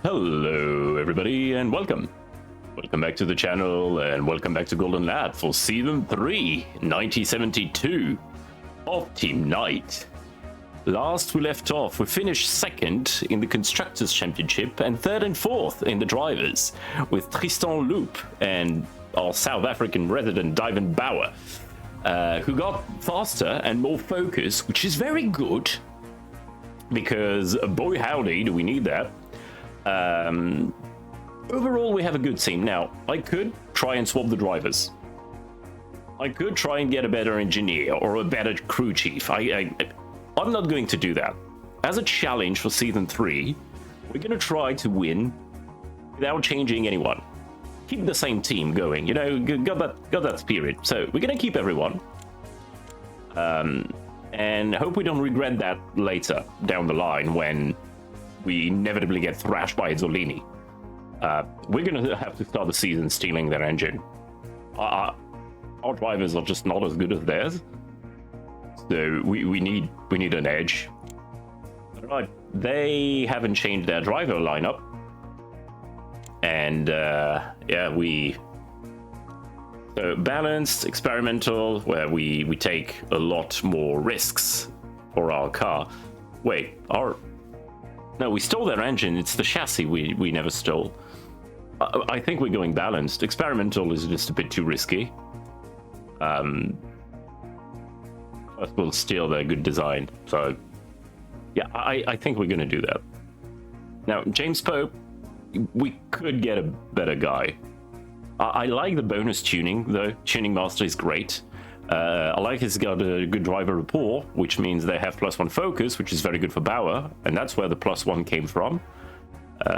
Hello everybody and welcome. Welcome back to the channel and welcome back to Golden Lad for Season 3, 1972 of Team Knight. Last we left off, we finished second in the Constructors' Championship and third and fourth in the Drivers, with Tristan Loop and our South African resident Dyvan Bauer, who got faster and more focused, which is very good, because boy howdy do we need that. Overall, we have a good team. Now, I could try and swap the drivers. I could try and get a better engineer or a better crew chief. I'm not going to do that. As a challenge for Season 3, we're going to try to win without changing anyone. Keep the same team going, you know, got that spirit. So we're going to keep everyone. And hope we don't regret that later down the line when we inevitably get thrashed by Zolini. We're gonna have to start the season stealing their engine. Our drivers are just not as good as theirs, so we need an edge. Right, they haven't changed their driver lineup, and so balanced, experimental, where we take a lot more risks for our car. Wait, no, we stole their engine. It's the chassis we never stole. I think we're going balanced. Experimental is just a bit too risky. First we'll steal their good design. So, yeah, I think we're going to do that. Now, James Pope, we could get a better guy. I like the bonus tuning, though. Tuning Master is great. I like he's got a good driver rapport, which means they have +1 focus, which is very good for Bauer, and that's where the +1 came from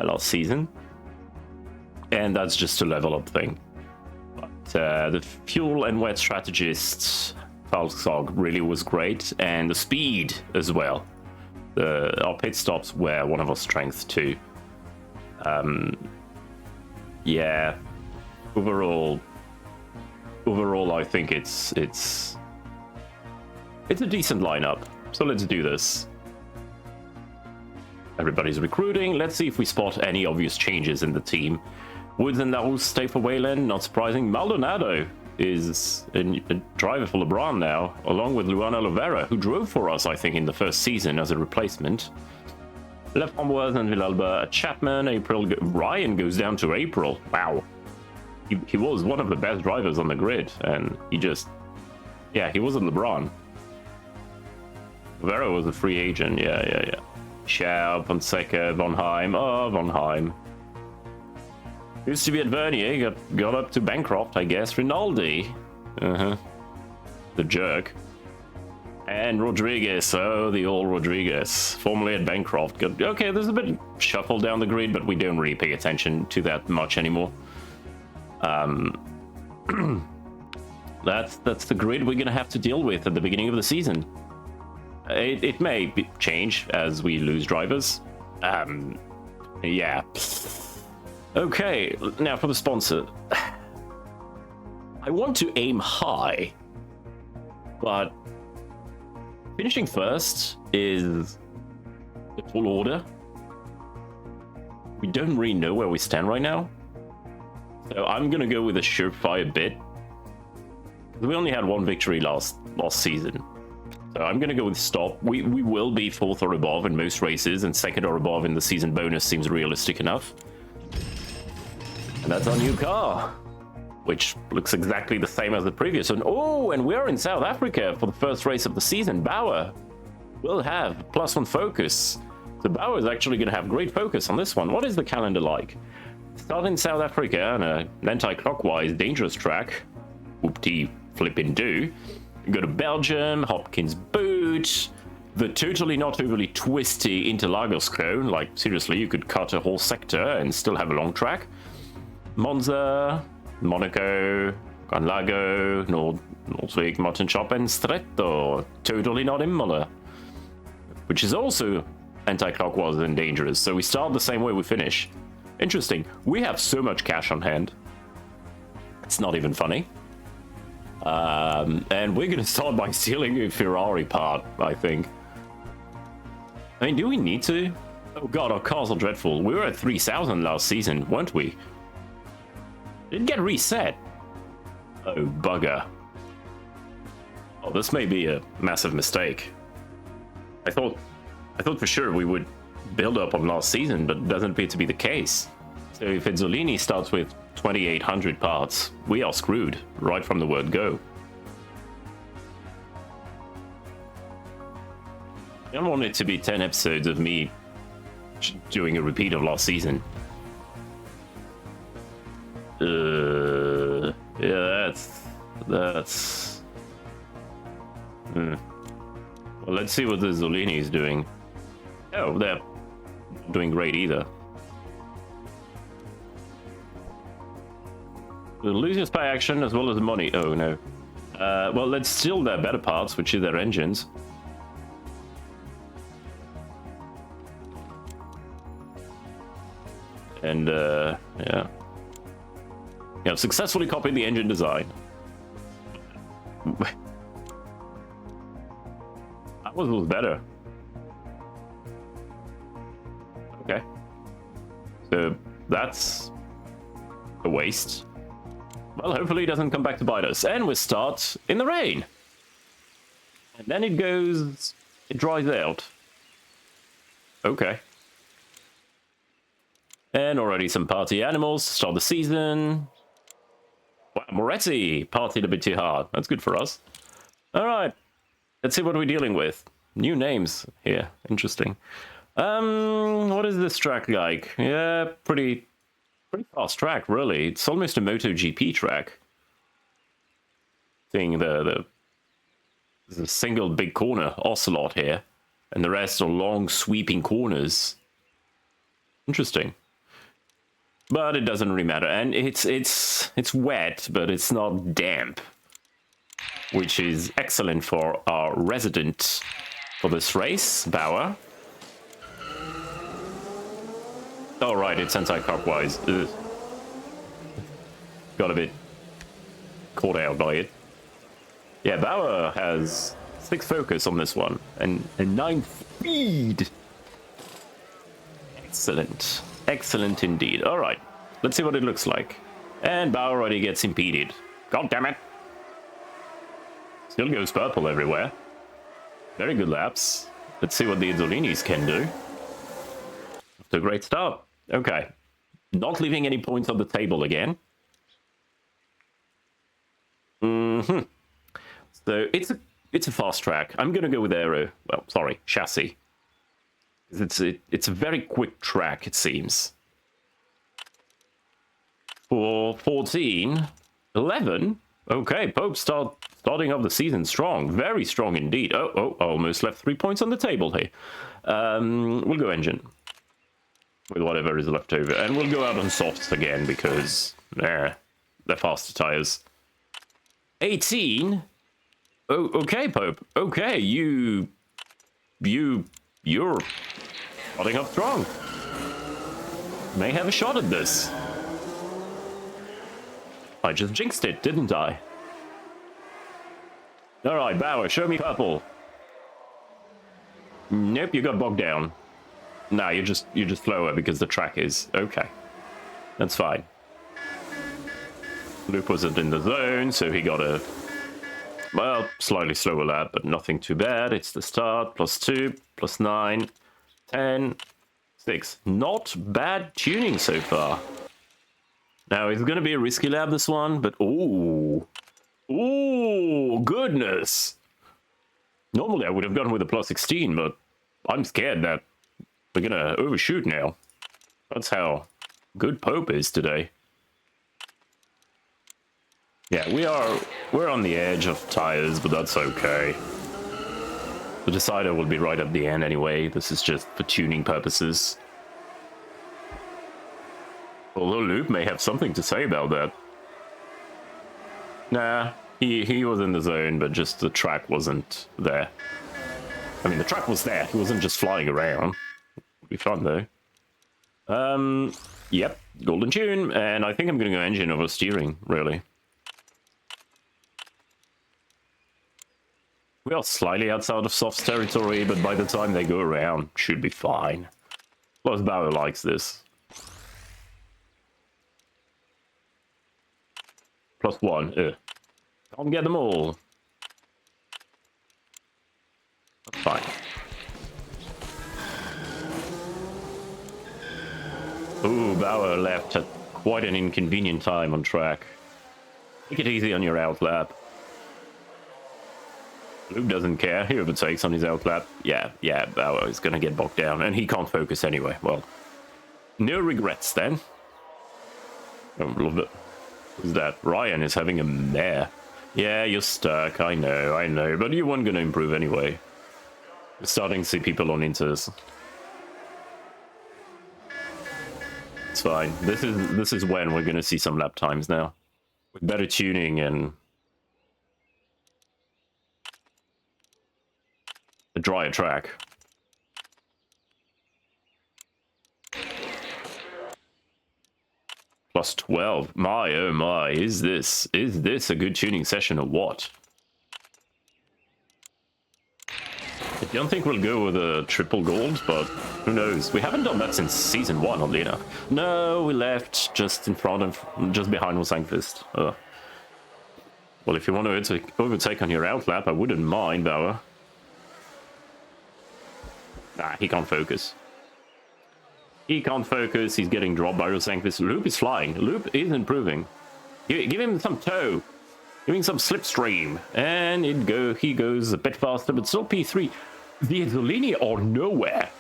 last season. And that's just a level up thing. But the fuel and wet strategist Falksog really was great, and the speed as well. Our pit stops were one of our strengths too. Yeah, overall, I think it's a decent lineup. So let's do this. Everybody's recruiting. Let's see if we spot any obvious changes in the team. Woods and Larousse stay for Wayland. Not surprising. Maldonado is a driver for LeBron now, along with Luan Oliveira, who drove for us, I think, in the first season as a replacement. Leframboise and Villalba, Chapman, Ryan goes down to April. Wow. He was one of the best drivers on the grid, and he wasn't LeBron. Vera was a free agent, yeah. Schaub, Fonseca, Von Heim. Oh, Von Heim. Used to be at Vernier, got up to Bancroft, I guess. Rinaldi. The jerk. And Rodriguez, the old Rodriguez, formerly at Bancroft. Okay, there's a bit of shuffle down the grid, but we don't really pay attention to that much anymore. That's the grid we're gonna have to deal with at the beginning of the season. It may change as we lose drivers. Yeah. Okay, now for the sponsor. I want to aim high, but finishing first is a tall order. We don't really know where we stand right now. So I'm gonna go with a surefire bid. We only had one victory last season. So I'm gonna go with stop. We will be 4th or above in most races, and 2nd or above in the season bonus seems realistic enough. And that's our new car, which looks exactly the same as the previous one. Oh, and we're in South Africa for the first race of the season. Bauer will have +1 focus. So Bauer is actually gonna have great focus on this one. What is the calendar like? Start in South Africa on an anti-clockwise dangerous track. Whoop-dee flippin' do. Go to Belgium, Hopkins Boot, the totally not overly twisty Interlagos cone. Like, seriously, you could cut a whole sector and still have a long track. Monza, Monaco, Canlago, Nordwijk, Martinschop, and Stretto. Totally not Imola. Which is also anti-clockwise and dangerous. So we start the same way we finish. Interesting. We have so much cash on hand. It's not even funny. And we're going to start by stealing a Ferrari part, I think. I mean, do we need to? Oh god, our cars are dreadful. We were at 3,000 last season, weren't we? Didn't get reset. Oh, bugger. Oh, this may be a massive mistake. I thought for sure we would build up on last season, but it doesn't appear to be the case. So if Izzolini starts with 2,800 parts, we are screwed right from the word go. I don't want it to be 10 episodes of me doing a repeat of last season. Yeah, that's. Well, let's see what the Izzolini is doing. Oh, they're not doing great either. The losers pay action as well as money. Oh no. Well, let's steal their better parts, which is their engines. And yeah. You have successfully copied the engine design. Ours was better. Okay. So that's a waste. Well, hopefully it doesn't come back to bite us. And we start in the rain. And then it dries out. Okay. And already some party animals to start the season. Wow, Moretti partied a bit too hard. That's good for us. All right. Let's see what we're dealing with. New names here. Interesting. What is this track like? Yeah, pretty fast track, really. It's almost a MotoGP track. Seeing there's a single big corner, Ocelot here, and the rest are long sweeping corners. Interesting. But it doesn't really matter, and it's wet, but it's not damp, which is excellent for our resident for this race, Bauer. Oh right, it's anti-clockwise. Got a bit caught out by it. Yeah, Bauer has 6 focus on this one and 9 speed. Excellent. Excellent indeed. All right, let's see what it looks like. And Bauer already gets impeded. God damn it. Still goes purple everywhere. Very good laps. Let's see what the Izzolinis can do. After a great start. Okay. Not leaving any points on the table again. So it's a fast track. I'm gonna go with aero. Well, sorry, chassis. It's a very quick track, it seems. For 14, 11. Okay, Pope starting off the season strong, very strong indeed. Oh, almost left 3 points on the table here. We'll go engine with whatever is left over, and we'll go out on softs again because they're faster tires. 18. Oh, okay, Pope. Okay, you're starting up strong. May have a shot at this. I just jinxed it, didn't I? Alright, Bauer, show me purple. Nope, you got bogged down. No, you're just slower because the track is okay. That's fine. Luke wasn't in the zone, so he got a slightly slower lap, but nothing too bad. It's the start, +2, +9, 10, 6. Not bad tuning so far. Now, it's going to be a risky lap, this one, but ooh, goodness. Normally, I would have gone with a +16, but I'm scared that we're going to overshoot now. That's how good Pope is today. Yeah, we're on the edge of tires, but that's okay. The decider will be right at the end anyway. This is just for tuning purposes. Although Luke may have something to say about that. Nah, he was in the zone, but just the track wasn't there. I mean, the track was there. He wasn't just flying around. It'll be fun, though. Yep, golden tune, and I think I'm going to go engine over steering, really. We are slightly outside of Soft's territory, but by the time they go around, should be fine. Plus Bauer likes this. +1. Can't get them all. That's fine. Ooh, Bauer left at quite an inconvenient time on track. Take it easy on your outlap. Luke doesn't care. He overtakes on his outlap. Yeah, Bauer is gonna get bogged down, and he can't focus anyway. Well, no regrets then. Oh, love it. Who's that? Ryan is having a mare. Yeah, you're stuck. I know, but you weren't gonna improve anyway. We're starting to see people on inters. It's fine. This is when we're gonna see some lap times now, with better tuning and a drier track. +12. My oh my, is this a good tuning session or what? I don't think we'll go with a triple gold, but who knows? We haven't done that since season 1, oddly enough. No, we left just in front of, just behind Wasangfist. Well, if you want to overtake on your outlap, I wouldn't mind, Bauer. Nah, he can't focus. He can't focus, he's getting dropped by Wasangfist. Loop is flying. Loop is improving. Give him some toe. Give him some slipstream. And he goes a bit faster, but still P3. The Azzolini are nowhere.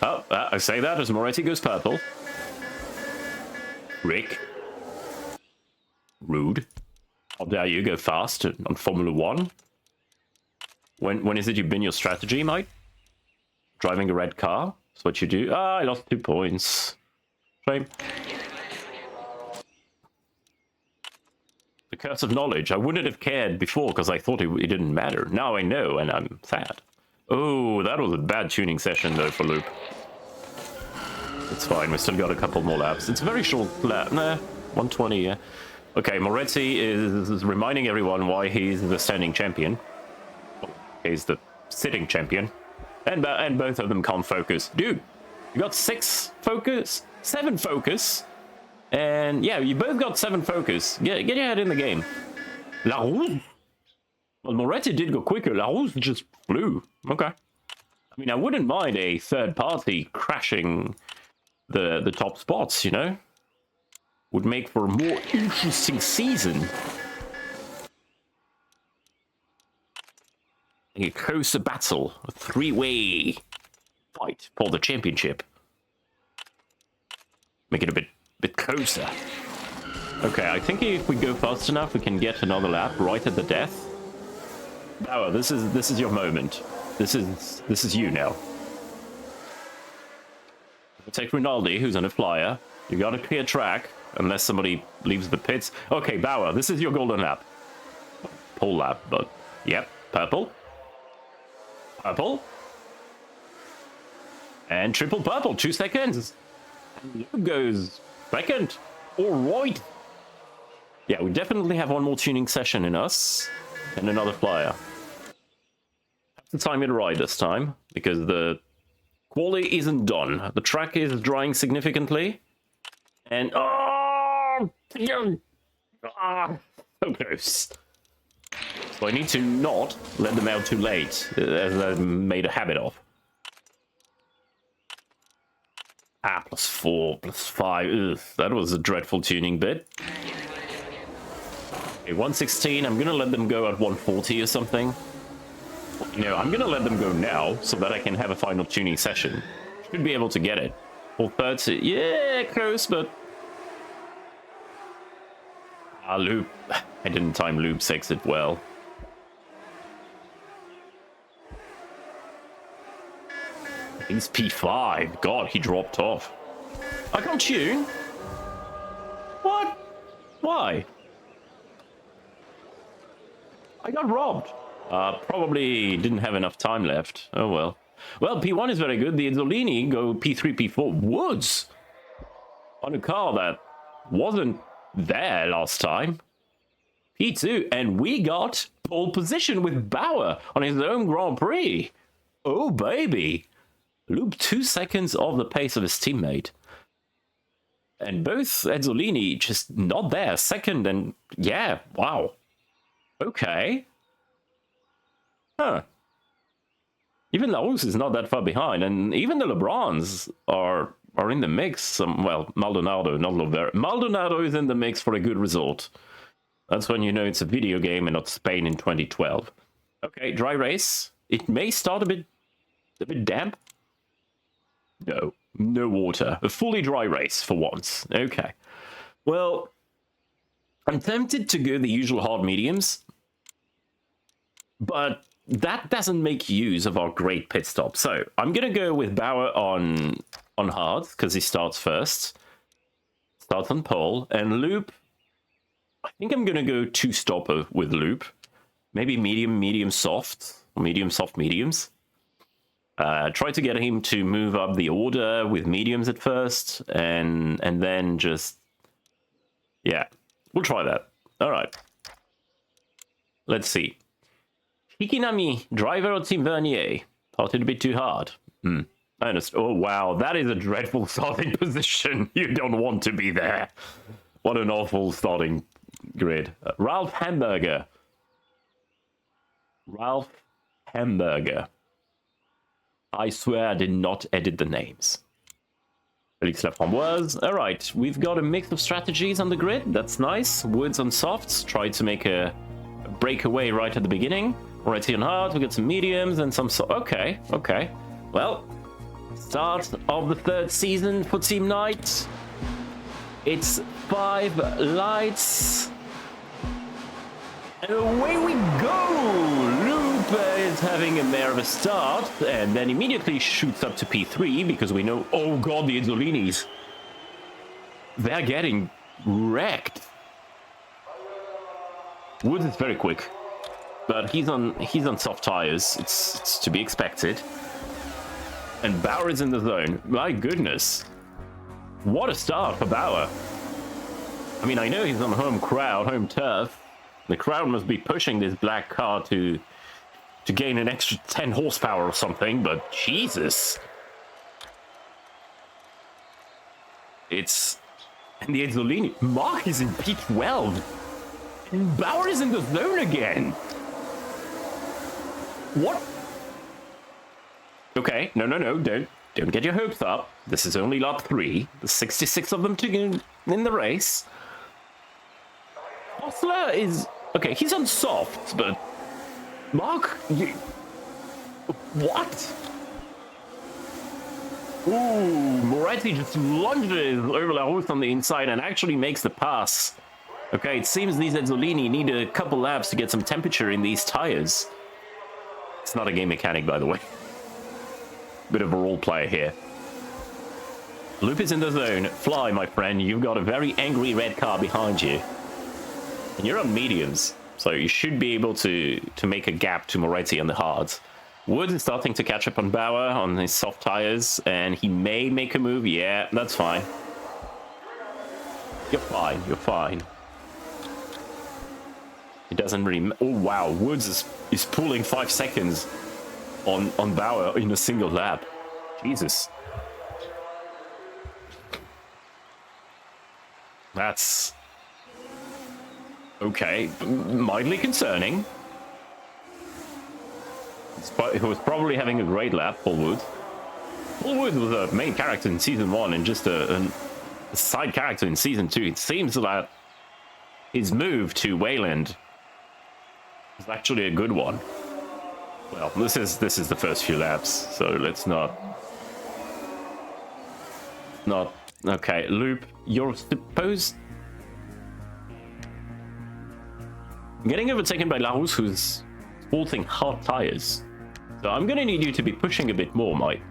Oh, I say that as Moretti goes purple. Rick. Rude. How dare you go fast on Formula 1? When is it you bin your strategy, mate? Driving a red car? That's what you do. Ah, I lost 2 points. Shame. The curse of knowledge. I wouldn't have cared before because I thought it didn't matter. Now I know, and I'm sad. Oh, that was a bad tuning session, though, for Loop. It's fine. We still got a couple more laps. It's a very short lap. Nah, 120, yeah. Okay, Moretti is reminding everyone why he's the standing champion. He's the sitting champion. And both of them can't focus. Dude, you got 6 focus, 7 focus. And yeah, you both got 7 focus. Get your head in the game. La Rousse? Well, Moretti did go quicker. La Rousse just flew. Okay. I mean, I wouldn't mind a third party crashing the top spots, you know? Would make for a more interesting season. A closer battle, a 3-way fight for the championship. Make it a bit closer. Okay, I think if we go fast enough, we can get another lap right at the death. Bauer, this is your moment. This is you now. Take Rinaldi, who's on a flyer. You got a clear track, unless somebody leaves the pits. Okay, Bauer, this is your golden lap. Pole lap, but yep, purple. Purple. And triple purple, 2 seconds. And Luke goes second. All right. Yeah, we definitely have one more tuning session in us. And another flyer. Have to time it right this time, because the quali isn't done. The track is drying significantly. And so close. So I need to not let them out too late, as I made a habit of. Ah, +4, +5. Ugh, that was a dreadful tuning bit. Okay, 116. I'm gonna let them go at 140 or something. No, I'm gonna let them go now so that I can have a final tuning session. Should be able to get it. 430. Yeah, close, but Loop. I didn't time Loop's exit well. He's P5. God, he dropped off. I can't tune. What? Why? I got robbed. Probably didn't have enough time left. Oh well. Well, P1 is very good. The Azzolini go P3, P4. Woods! On a car that wasn't there last time. P2, and we got pole position with Bauer on his own Grand Prix. Oh, baby. Loop 2 seconds off the pace of his teammate. And both Ezzolini just not there. Second and... yeah, wow. Okay. Huh. Even Larousse is not that far behind, and even the LeBrons are in the mix. Well, Maldonado, not Lovera. Maldonado is in the mix for a good result. That's when you know it's a video game and not Spain in 2012. Okay, dry race. It may start a bit damp. No water. A fully dry race for once. Okay. Well, I'm tempted to go the usual hard mediums, but that doesn't make use of our great pit stop. So I'm gonna go with Bauer on hard because he starts first. Starts on pole, and Loop. I think I'm gonna go two stopper with Loop. Maybe medium soft, medium soft mediums. Try to get him to move up the order with mediums at first, and then just... yeah, we'll try that. All right. Let's see. Hikinami, driver or Team Vernier? Thought it a bit too hard. I understand. Oh, wow, that is a dreadful starting position. You don't want to be there. What an awful starting grid. Ralph Hamburger. Ralph Hamburger. I swear I did not edit the names. Felix Laframboise. Alright, we've got a mix of strategies on the grid. That's nice. Woods on softs. Tried to make a breakaway right at the beginning. Moretti on hard. We got some mediums and some... okay. Well, start of the third season for Team Knight. It's 5 lights. And away we go! Loop is having a mare of a start, and then immediately shoots up to P3 because we know, oh god, the Ezzolinis. They're getting wrecked. Woods is very quick, but he's on soft tires. It's to be expected. And Bauer is in the zone. My goodness. What a start for Bauer. I mean, I know he's on home turf. The crowd must be pushing this black car to gain an extra 10 horsepower or something, but Jesus. It's... and the Ezzolini... Mark is in P12. And Bauer is in the zone again. What? Okay, no, don't get your hopes up. This is only lap 3. There's 66 of them to go in the race. Osler is... okay, he's on soft, but... Mark, you... what? Ooh, Moretti just lunges over Larousse on the inside and actually makes the pass. Okay, it seems these Ezzolini need a couple laps to get some temperature in these tires. It's not a game mechanic, by the way. Bit of a role player here. Loop is in the zone. Fly, my friend. You've got a very angry red car behind you. And you're on mediums, so you should be able to make a gap to Moretti on the hards. Woods is starting to catch up on Bauer on his soft tires, and he may make a move. Yeah, that's fine. You're fine. It doesn't really... oh, wow. Woods is pulling 5 seconds on Bauer in a single lap. Jesus. That's... okay, mildly concerning. He was probably having a great lap, Paul Wood. Paul Wood was a main character in Season 1 and just a side character in Season 2. It seems that his move to Wayland was actually a good one. Well, this is the first few laps, so let's not... okay, Loop, you're supposed... getting overtaken by Larousse, who's sporting hard tires. So I'm gonna need you to be pushing a bit more, Mike.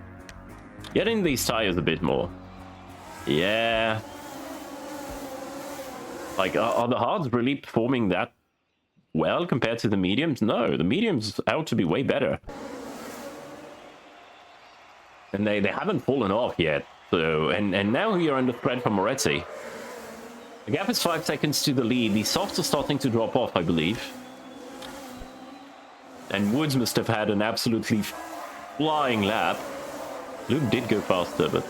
Get in these tires a bit more. Yeah. Like, are the hards really performing that well compared to the mediums? No, the mediums out to be way better. And they haven't fallen off yet. So, and now you're under threat from Moretti. The gap is 5 seconds to the lead. The softs are starting to drop off, I believe. And Woods must have had an absolutely flying lap. Luke did go faster, but...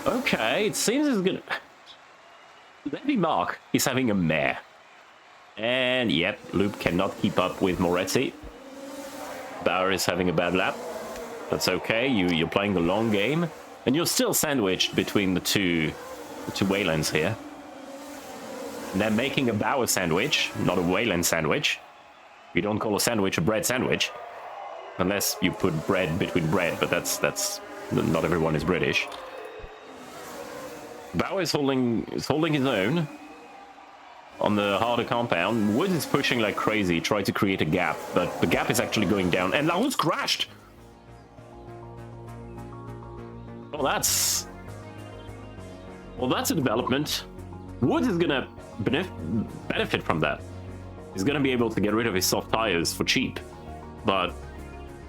Okay, it seems it's gonna... Levy Mark is having a mare. And, yep, Luke cannot keep up with Moretti. Bauer is having a bad lap. That's okay, you're playing the long game. And you're still sandwiched between the two Waylands here. And they're making a Bauer sandwich, not a Wayland sandwich. You don't call a sandwich a bread sandwich. Unless you put bread between bread, but that's not everyone is British. Bauer is holding his own on the harder compound. Wood is pushing like crazy, trying to create a gap, but the gap is actually going down, and Laos crashed! Well, that's a development. Wood is gonna benefit from that. He's gonna be able to get rid of his soft tires for cheap, but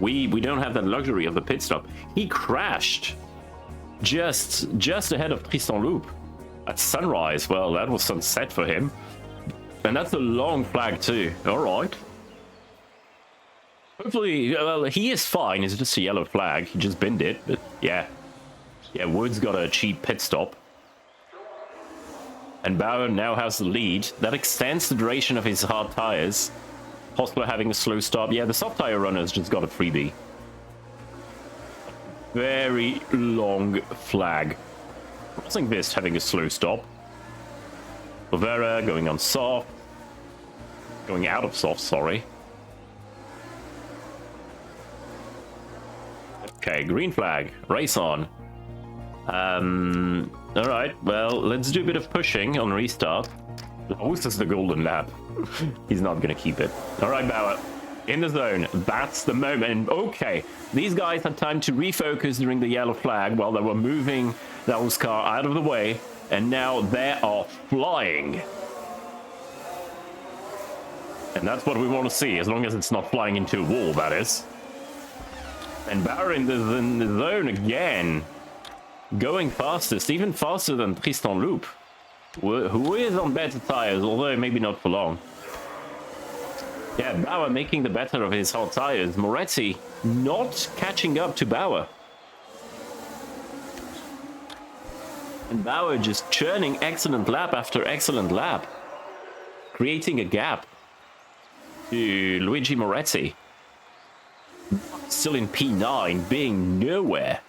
we don't have that luxury of the pit stop. He crashed just ahead of Tristan Loop at sunrise. Well, that was sunset for him, and that's a long flag too. All right. Hopefully, well, he is fine. It's just a yellow flag. He just binned it, but yeah, Wood's got a cheap pit stop. And Bauer now has the lead. That extends the duration of his hard tires. Hostler having a slow stop. Yeah, the soft tire runner's just got a freebie. Very long flag. Rossingvist having a slow stop. Bovera going on soft. Going out of soft, sorry. Okay, green flag. Race on. Alright, well, let's do a bit of pushing on restart. Oh, this is the golden lap. He's not gonna keep it. Alright, Bauer. In the zone. That's the moment. Okay, these guys had time to refocus during the yellow flag while they were moving that car out of the way, and now they are flying. And that's what we want to see, as long as it's not flying into a wall, that is. And Bauer in the zone again. Going fastest, even faster than Tristan Loop, who is on better tires, although maybe not for long. Yeah, Bauer making the better of his hot tires. Moretti not catching up to Bauer. And Bauer just churning excellent lap after excellent lap. Creating a gap to Luigi Moretti. Still in P9, being nowhere.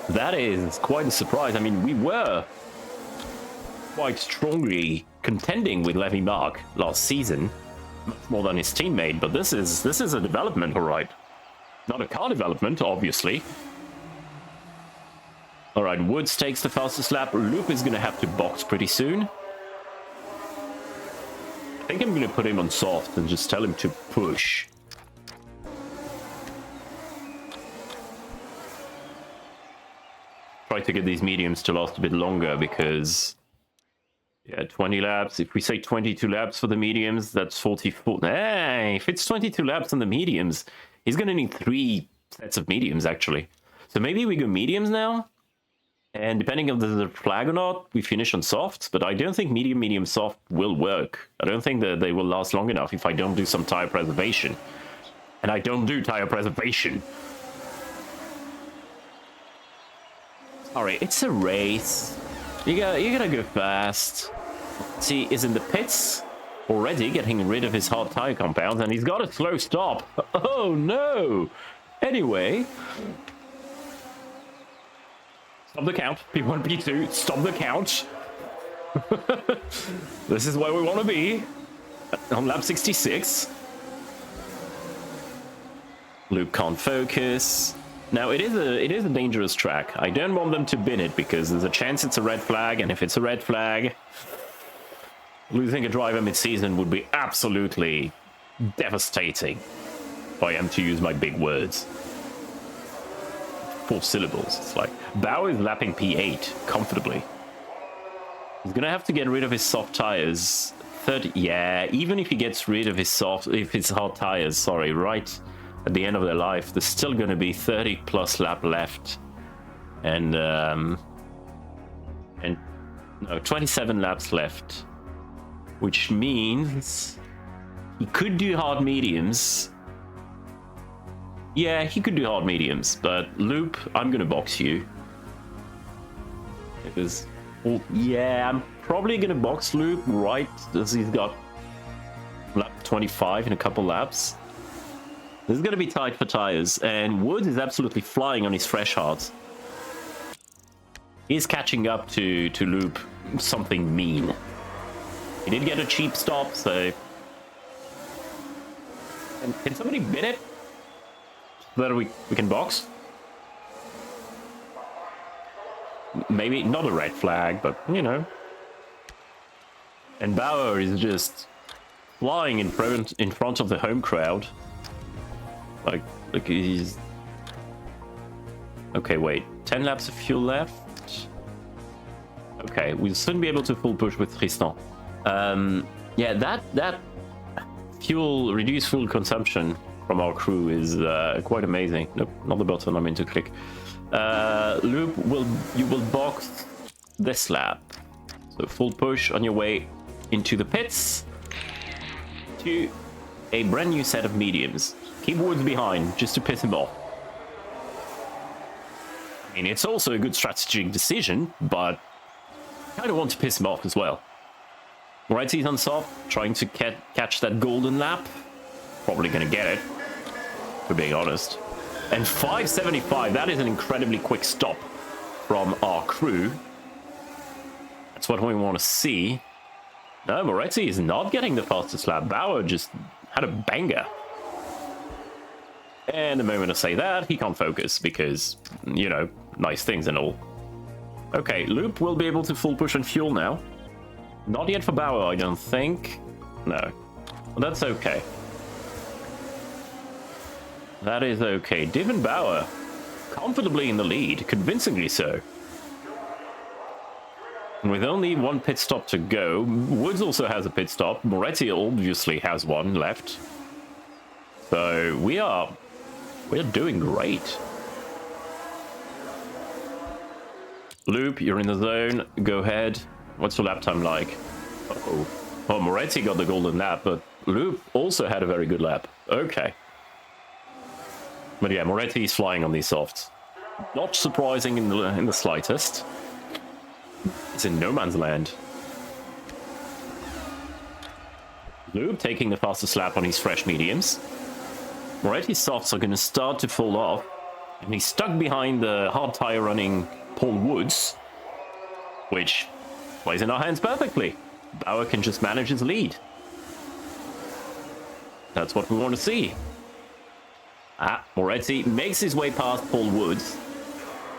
That is quite a surprise. I mean, we were quite strongly contending with Levy Mark last season, much more than his teammate, but this is a development, all right. Not a car development, obviously. All right, Woods takes the fastest lap. Loop is going to have to box pretty soon. I think I'm going to put him on soft and just tell him to push. Try to get these mediums to last a bit longer because, yeah, 20 laps. If we say 22 laps for the mediums, that's 44. Hey, if it's 22 laps on the mediums, he's going to need 3 sets of mediums, actually. So maybe we go mediums now, and depending on the flag or not, we finish on softs, but I don't think medium, soft will work. I don't think that they will last long enough if I don't do some tire preservation. And I don't do tire preservation. Alright, it's a race. You gotta go fast. See, is in the pits already, getting rid of his hard tire compounds, and he's got a slow stop. Oh no! Anyway, stop the count. P1, P2, stop the count. This is where we want to be on lap 66. Luke can't focus. Now, it is a dangerous track. I don't want them to bin it, because there's a chance it's a red flag, and if it's a red flag, losing a driver mid-season would be absolutely devastating, if I am to use my big words. 4 syllables. It's like, Bauer is lapping P8 comfortably. He's gonna have to get rid of his soft tires. 30, yeah, even if he gets rid of his hard tires, sorry, right at the end of their life, there's still going to be 30 plus lap left, and no, 27 laps left, which means he could do hard mediums, Yeah, he could do hard mediums, but Loop, I'm gonna box you. Because, well, yeah, I'm probably gonna box Loop right as he's got lap 25 in a couple laps. This is gonna be tight for tires, and Woods is absolutely flying on his fresh hearts. He's catching up to Loop something mean. He did get a cheap stop, so... Can somebody bid it? So that we can box? Maybe not a red flag, but, you know. And Bauer is just flying in front of the home crowd. Like he's... Okay, wait. 10 laps of fuel left. Okay, we'll soon be able to full push with Tristan. Yeah, that reduced fuel consumption from our crew is quite amazing. Nope, not the button I meant to click. Loop, you will box this lap. So full push on your way into the pits to a brand new set of mediums. Keep Woods behind just to piss him off. I mean, it's also a good strategic decision, but I kind of want to piss him off as well. Moretti's on soft, trying to catch that golden lap. Probably gonna get it, for being honest. And 575, that is an incredibly quick stop from our crew. That's what we want to see. No, Moretti is not getting the fastest lap. Bauer just had a banger. And the moment I say that, he can't focus because, you know, nice things and all. Okay, Loop will be able to full push on fuel now. Not yet for Bauer, I don't think. No. Well, that's okay. That is okay. Div and Bauer comfortably in the lead, convincingly so. And with only one pit stop to go, Woods also has a pit stop. Moretti obviously has one left. So we're doing great. Loop, you're in the zone. Go ahead. What's your lap time like? Uh-oh. Oh, Moretti got the golden lap, but Loop also had a very good lap. Okay. But yeah, Moretti is flying on these softs. Not surprising in the slightest. It's in no man's land. Loop taking the fastest lap on his fresh mediums. Moretti's softs are going to start to fall off, and he's stuck behind the hard tire running Paul Woods, which plays in our hands perfectly. Bauer can just manage his lead. That's what we want to see. Moretti makes his way past Paul Woods,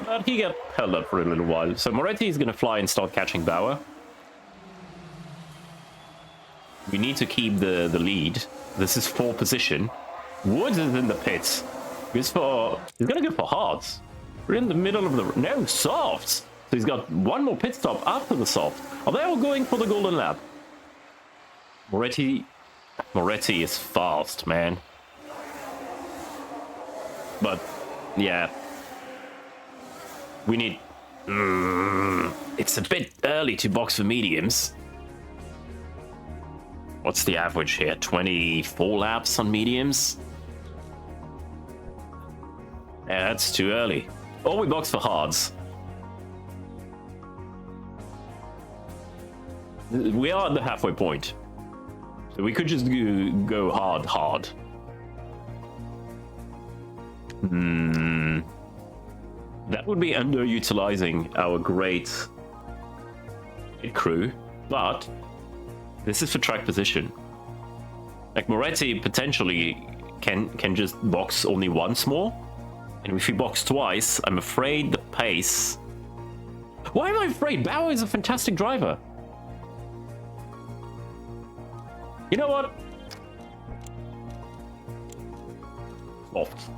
but he got held up for a little while. So Moretti is going to fly and start catching Bauer. We need to keep the lead. This is 4th position. Woods is in the pits. He's going to go for hards. We're in the middle of the... No, softs. So he's got one more pit stop after the soft. Are they all going for the golden lap? Moretti is fast, man. But, yeah. We need... it's a bit early to box for mediums. What's the average here? 24 laps on mediums? Yeah, that's too early. Or we box for hards. We are at the halfway point. So we could just go hard. That would be underutilizing our great crew, but this is for track position. Like Moretti potentially can just box only once more, and if he box twice, I'm afraid the pace... Why am I afraid? Bauer is a fantastic driver. You know what? Soft.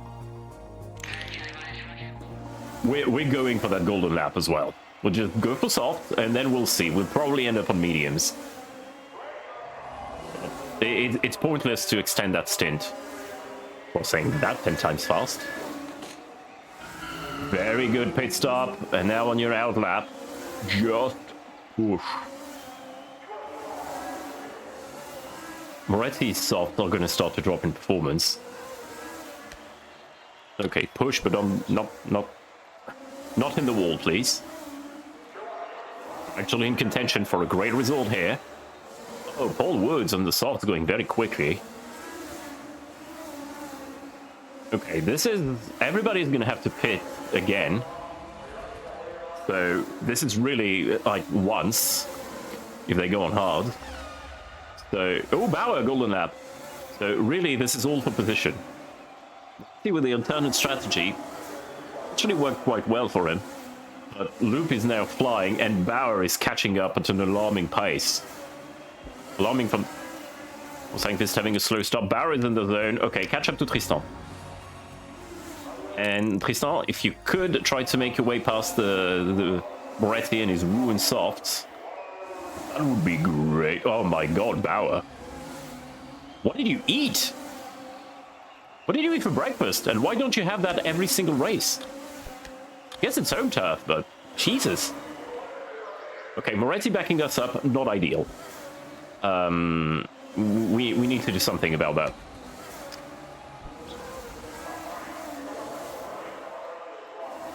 We're going for that golden lap as well. We'll just go for soft, and then we'll see. We'll probably end up on mediums. It's pointless to extend that stint. For saying that 10 times fast. Very good pit stop, and now on your out lap, just push. Moretti's soft are going to start to drop in performance. Okay, push, but not in the wall, please. Actually in contention for a great result here. Oh, Paul Woods on the soft going very quickly. Okay, this is... everybody's gonna have to pit again. So this is really like once, if they go on hard. So, oh, Bauer, golden lap. So really, this is all for position. See, with the alternate strategy, actually worked quite well for him. But Loop is now flying, and Bauer is catching up at an alarming pace. Alarming from... Sankvist having a slow stop. Bauer is in the zone. Okay, catch up to Tristan. And Tristan, if you could try to make your way past the Moretti and his ruined softs, that would be great. Oh my god, Bauer. What did you eat? What did you eat for breakfast? And why don't you have that every single race? Yes, it's home turf, but Jesus. Okay, Moretti backing us up, not ideal. We need to do something about that.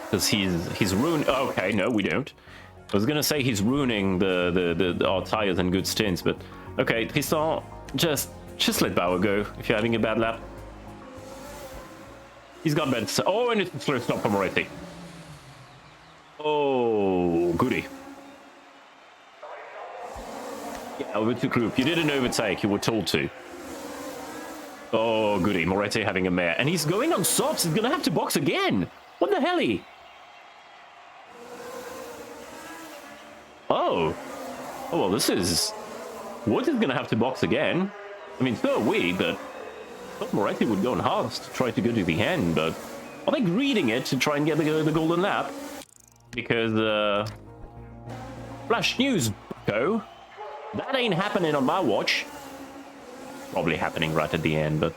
Because he's ruined... Okay, no, we don't. I was gonna say he's ruining our tires and good stints, but... Okay, Tristan, just let Bauer go if you're having a bad lap. He's got bad... Oh, and it's a slow stop for Moretti. Oh, goody. Yeah, over to Kloop. You didn't overtake, you were told to. Oh, goody. Moretti having a mare. And he's going on softs. He's gonna have to box again. What the hell? Oh. Oh, well, this is... Woods is gonna have to box again. I mean, so are we, but... I thought Moretti would go on halves to try to go to the end, but... Are they greeding it to try and get the golden lap? Because, flash news, bucko. That ain't happening on my watch. Probably happening right at the end, but...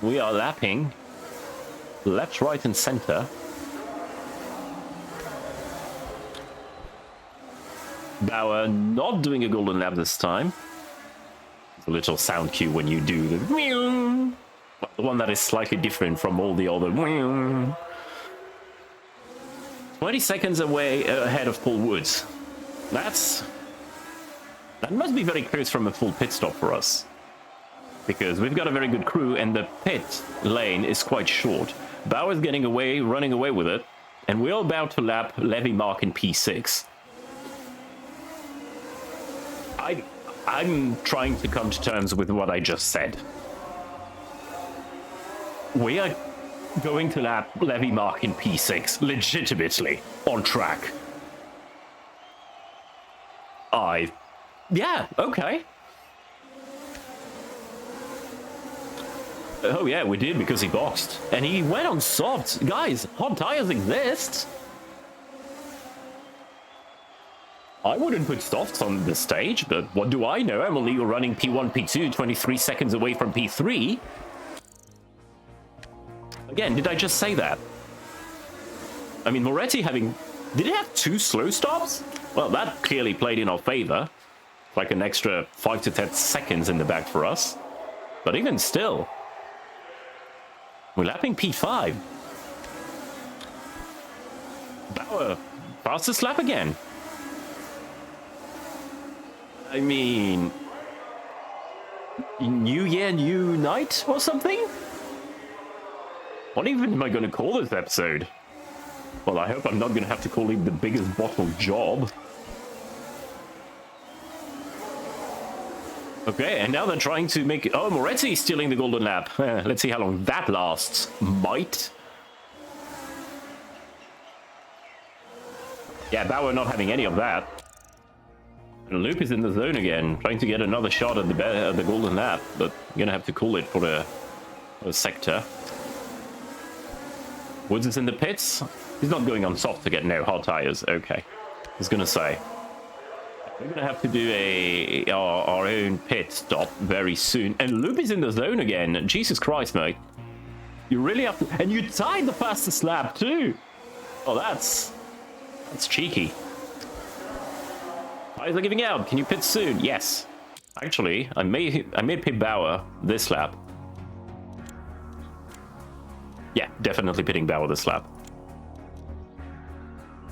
We are lapping. Left, right, and center. Bauer not doing a golden lap this time. It's a little sound cue when you do the... The one that is slightly different from all the other... 20 seconds away ahead of Paul Woods. That must be very close from a full pit stop for us. Because we've got a very good crew and the pit lane is quite short. Bauer's getting away, running away with it. And we're about to lap Levy Mark in P6. I'm trying to come to terms with what I just said. We are going to lap Levy Mark in P6, legitimately, on track. Yeah, okay. Oh yeah, we did because he boxed. And he went on softs. Guys, hot tires exist. I wouldn't put softs on the stage, but what do I know? I'm only running P1, P2, 23 seconds away from P3. Again, did I just say that? I mean, Moretti having... Did he have 2 slow stops? Well, that clearly played in our favor. Like an extra 5 to 10 seconds in the back for us. But even still... We're lapping P5. Bauer, fastest lap again. I mean... New year, new night or something? What even am I going to call this episode? Well, I hope I'm not going to have to call it the biggest bottle job. Okay, and now they're trying to make... Oh, Moretti stealing the golden lap. Let's see how long that lasts. Might. Yeah, Bauer not having any of that. And Loop is in the zone again, trying to get another shot at the golden lap, but I'm going to have to call it for a sector. Woods is in the pits. He's not going on soft to get no hard tires. Okay. I was going to say. We're going to have to do our own pit stop very soon. And Loop is in the zone again. Jesus Christ, mate. You really have to... And you tied the fastest lap, too. Oh, that's cheeky. Tires are giving out. Can you pit soon? Yes. Actually, I may pit Bauer this lap. definitely pitting Bauer this lap.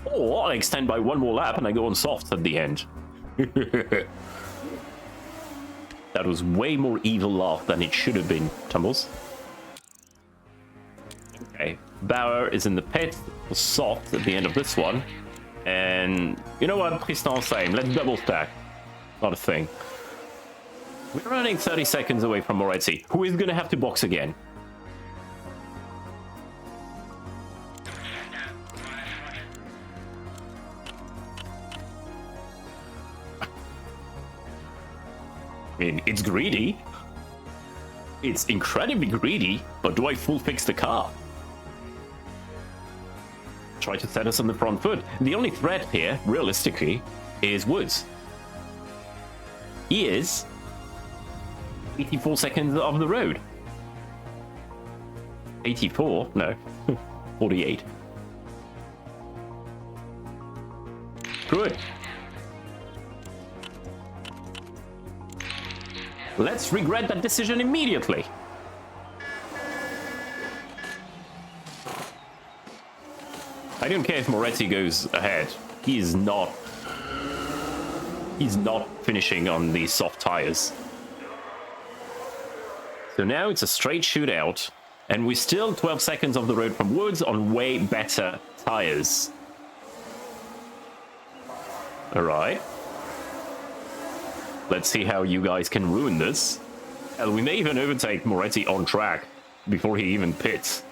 Or I extend by one more lap and I go on softs at the end. That was way more evil laugh than it should have been, Tumbles. Okay, Bauer is in the pit for soft at the end of this one. And you know what, Tristan, same. Let's double stack. Not a thing. We're running 30 seconds away from Moretti, who is going to have to box again. I mean, it's greedy. It's incredibly greedy, but do I full fix the car? Try to set us on the front foot. The only threat here, realistically, is Woods. He is 84 seconds off the road. 84? No. 48. Good. Let's regret that decision immediately. I don't care if Moretti goes ahead. He's not finishing on these soft tires. So now it's a straight shootout, and we're still 12 seconds off the road from Woods on way better tires. All right. Let's see how you guys can ruin this. Hell, we may even overtake Moretti on track before he even pits.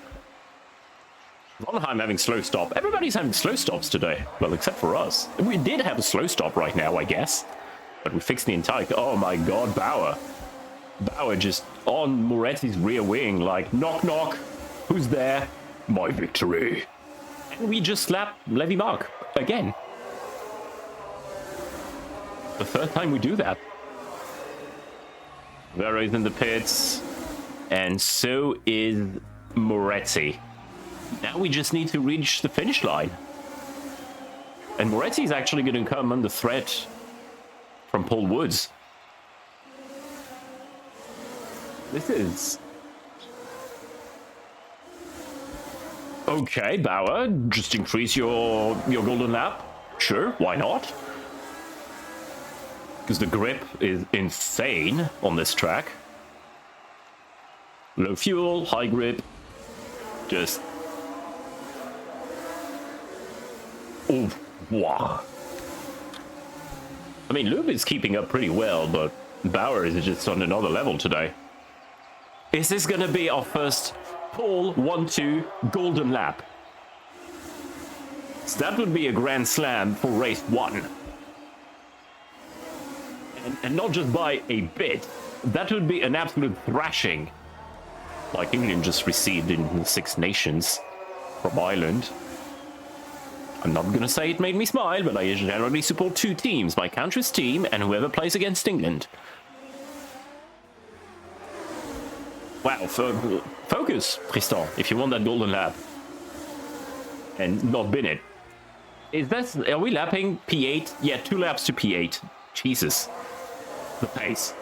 Vonheim having slow stop. Everybody's having slow stops today. Well, except for us. We did have a slow stop right now, I guess. But we fixed the entire... Oh my god, Bauer. Bauer just on Moretti's rear wing, like, knock knock. Who's there? My victory. And we just slapped Levy Mark again. The third time we do that. Vero's in the pits, and so is Moretti. Now we just need to reach the finish line. And Moretti is actually going to come under threat from Paul Woods. This is... Okay, Bauer, just increase your golden lap. Sure, why not? Because the grip is insane on this track. Low fuel, high grip. Just... Oh, wow. I mean, Lube is keeping up pretty well, but Bauer is just on another level today. Is this going to be our first pole 1-2 golden lap? So that would be a grand slam for race 1. And not just by a bit. That would be an absolute thrashing. Like England just received in the Six Nations from Ireland. I'm not going to say it made me smile, but I generally support two teams. My country's team and whoever plays against England. Wow, focus, Tristan, if you want that golden lap. And not bin it. Are we lapping P8? Yeah, 2 laps to P8. Jesus. The pace.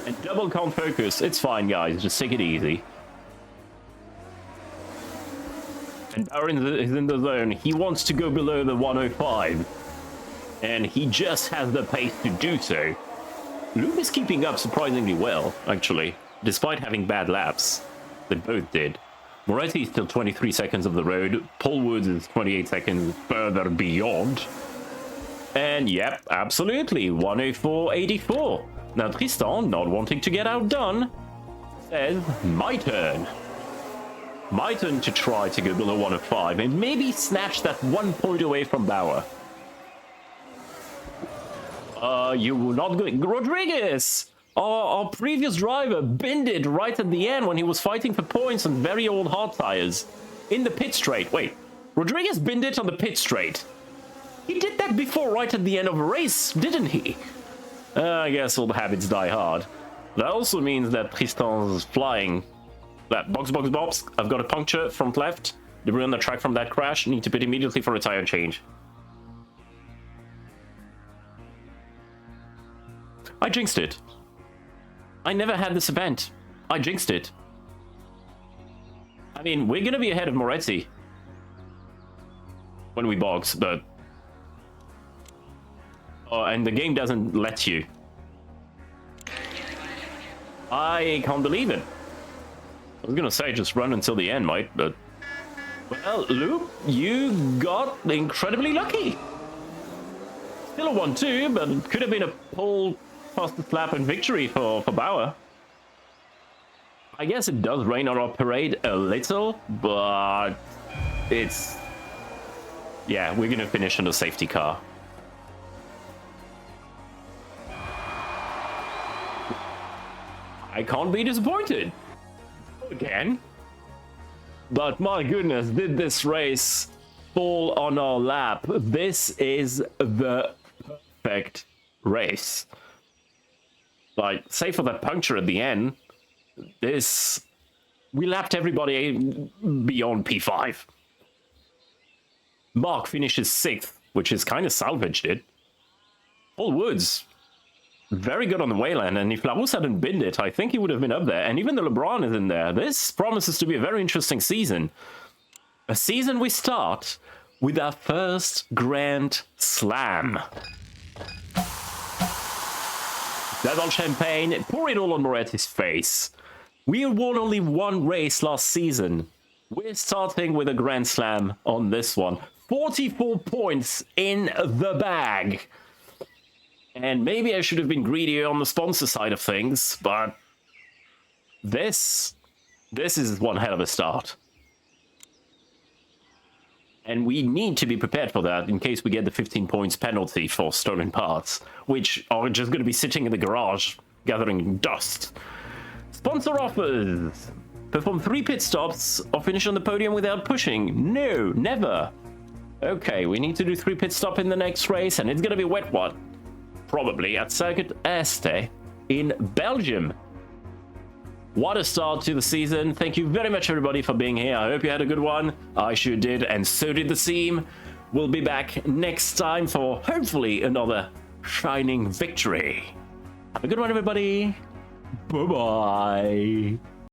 And double can't focus. It's fine, guys. Just take it easy. And Bauer is in the zone. He wants to go below the 105. And he just has the pace to do so. Luke is keeping up surprisingly well, actually. Despite having bad laps. They both did. Moretti is still 23 seconds of the road. Paul Woods is 28 seconds further beyond. And yep, absolutely, 104.84. Now Tristan, not wanting to get outdone, says, my turn. My turn to try to go below 105 and maybe snatch that 1 point away from Bauer. You will not go... Rodriguez! Our previous driver binned it right at the end when he was fighting for points on very old hard tires. In the pit straight. Wait, Rodriguez binned it on the pit straight. He did that before right at the end of a race, didn't he? I guess old habits die hard. That also means that Tristan's flying. That box. I've got a puncture front left. Debris on the track from that crash. Need to pit immediately for a tire change. I jinxed it. I never had this event. I jinxed it. I mean, we're gonna be ahead of Moretti when we box, but oh, and the game doesn't let you. I can't believe it. I was gonna say just run until the end, mate, but well, Loop, you got incredibly lucky. Still a 1-2, but it could have been a pole, fastest lap and victory for Bauer. I guess it does rain on our parade a little, but it's... yeah, we're gonna finish on the safety car. I can't be disappointed. Again. But my goodness, did this race fall on our lap? This is the perfect race. Like, save for that puncture at the end, we lapped everybody beyond P5. Mark finishes 6th, which is kind of salvaged it. Paul Woods, very good on the Wayland, and if Larus hadn't binned it, I think he would have been up there. And even the LeBron is in there. This promises to be a very interesting season. A season we start with our first Grand Slam. Devil Champagne, pour it all on Moretti's face. We won only one race last season. We're starting with a Grand Slam on this one. 44 points in the bag. And maybe I should have been greedier on the sponsor side of things, but this is one hell of a start. And we need to be prepared for that in case we get the 15 points penalty for stolen parts, which are just going to be sitting in the garage gathering dust. Sponsor offers. Perform 3 pit stops or finish on the podium without pushing. No, never. Okay, we need to do 3 pit stop in the next race, and it's going to be a wet one. Probably at Circuit Este in Belgium. What a start to the season. Thank you very much, everybody, for being here. I hope you had a good one. I sure did, and so did the team. We'll be back next time for hopefully another shining victory. Have a good one, everybody. Bye-bye.